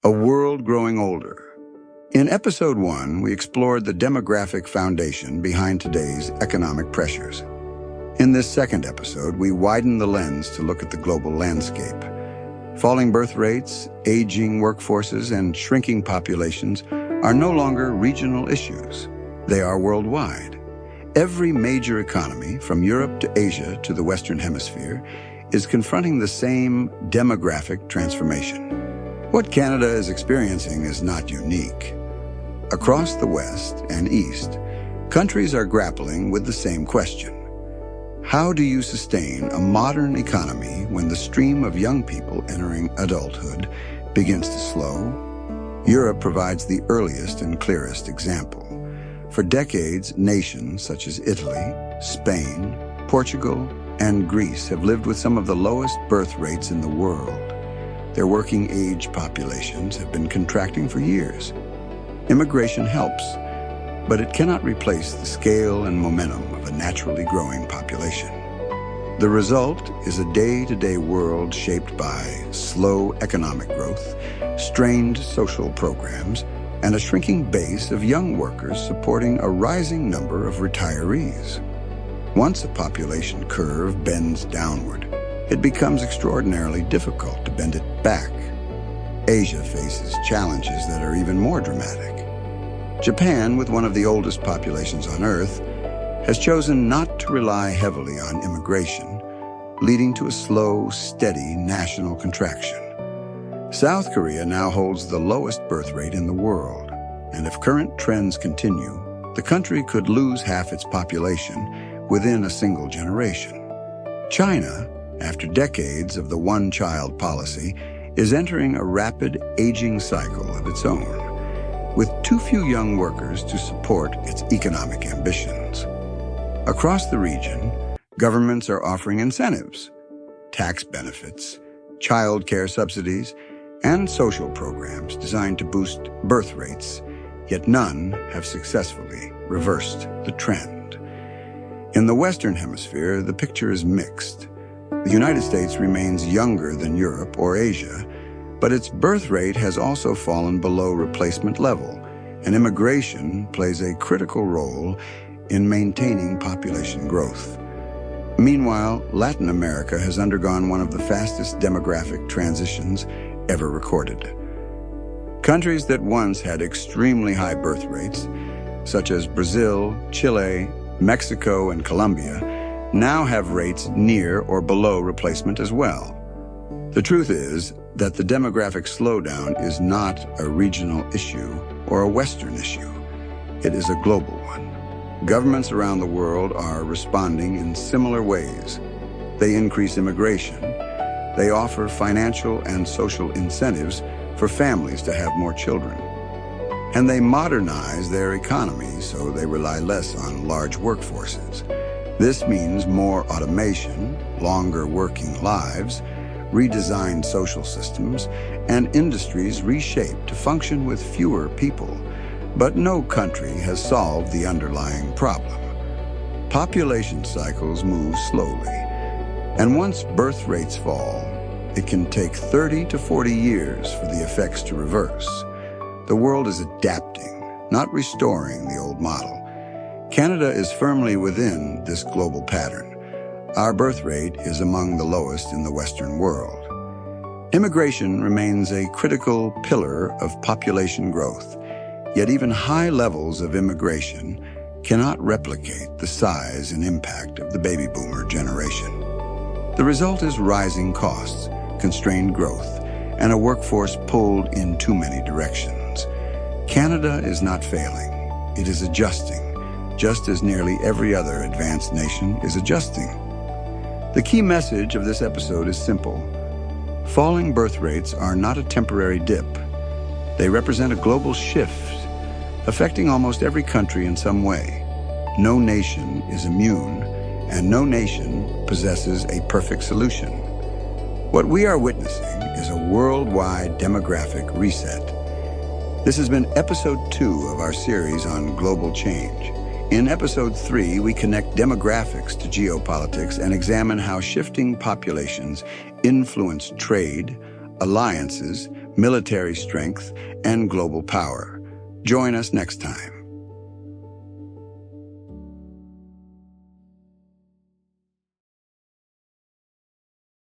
A world growing older. In episode 1, we explored the demographic foundation behind today's economic pressures. In this second episode, we widen the lens to look at the global landscape. Falling birth rates, aging workforces, and shrinking populations are no longer regional issues. They are worldwide. Every major economy, from Europe to Asia to the Western Hemisphere, is confronting the same demographic transformation. What Canada is experiencing is not unique. Across the West and East, countries are grappling with the same question. How do you sustain a modern economy when the stream of young people entering adulthood begins to slow? Europe provides the earliest and clearest example. For decades, nations such as Italy, Spain, Portugal, and Greece have lived with some of the lowest birth rates in the world. Their working age populations have been contracting for years. Immigration helps, but it cannot replace the scale and momentum of a naturally growing population. The result is a day-to-day world shaped by slow economic growth, strained social programs, and a shrinking base of young workers supporting a rising number of retirees. Once a population curve bends downward, it becomes extraordinarily difficult to bend it back. Asia faces challenges that are even more dramatic. Japan, with one of the oldest populations on Earth, has chosen not to rely heavily on immigration, leading to a slow, steady national contraction. South Korea now holds the lowest birth rate in the world, and if current trends continue, the country could lose half its population within a single generation. China, after decades of the one-child policy, is entering a rapid aging cycle of its own, with too few young workers to support its economic ambitions. Across the region, governments are offering incentives, tax benefits, child care subsidies, and social programs designed to boost birth rates, yet none have successfully reversed the trend. In the Western Hemisphere, the picture is mixed. The United States remains younger than Europe or Asia, but its birth rate has also fallen below replacement level, and immigration plays a critical role in maintaining population growth. Meanwhile, Latin America has undergone one of the fastest demographic transitions ever recorded. Countries that once had extremely high birth rates, such as Brazil, Chile, Mexico, and Colombia, now have rates near or below replacement as well. The truth is that the demographic slowdown is not a regional issue or a Western issue. It is a global one. Governments around the world are responding in similar ways. They increase immigration. They offer financial and social incentives for families to have more children. And they modernize their economies so they rely less on large workforces. This means more automation, longer working lives, redesigned social systems, and industries reshaped to function with fewer people. But no country has solved the underlying problem. Population cycles move slowly, and once birth rates fall, it can take 30 to 40 years for the effects to reverse. The world is adapting, not restoring the old model. Canada is firmly within this global pattern. Our birth rate is among the lowest in the Western world. Immigration remains a critical pillar of population growth, yet even high levels of immigration cannot replicate the size and impact of the baby boomer generation. The result is rising costs, constrained growth, and a workforce pulled in too many directions. Canada is not failing, it is adjusting, just as nearly every other advanced nation is adjusting. The key message of this episode is simple. Falling birth rates are not a temporary dip. They represent a global shift, affecting almost every country in some way. No nation is immune, and no nation possesses a perfect solution. What we are witnessing is a worldwide demographic reset. This has been episode 2 of our series on global change. In episode 3, we connect demographics to geopolitics and examine how shifting populations influence trade, alliances, military strength, and global power. Join us next time.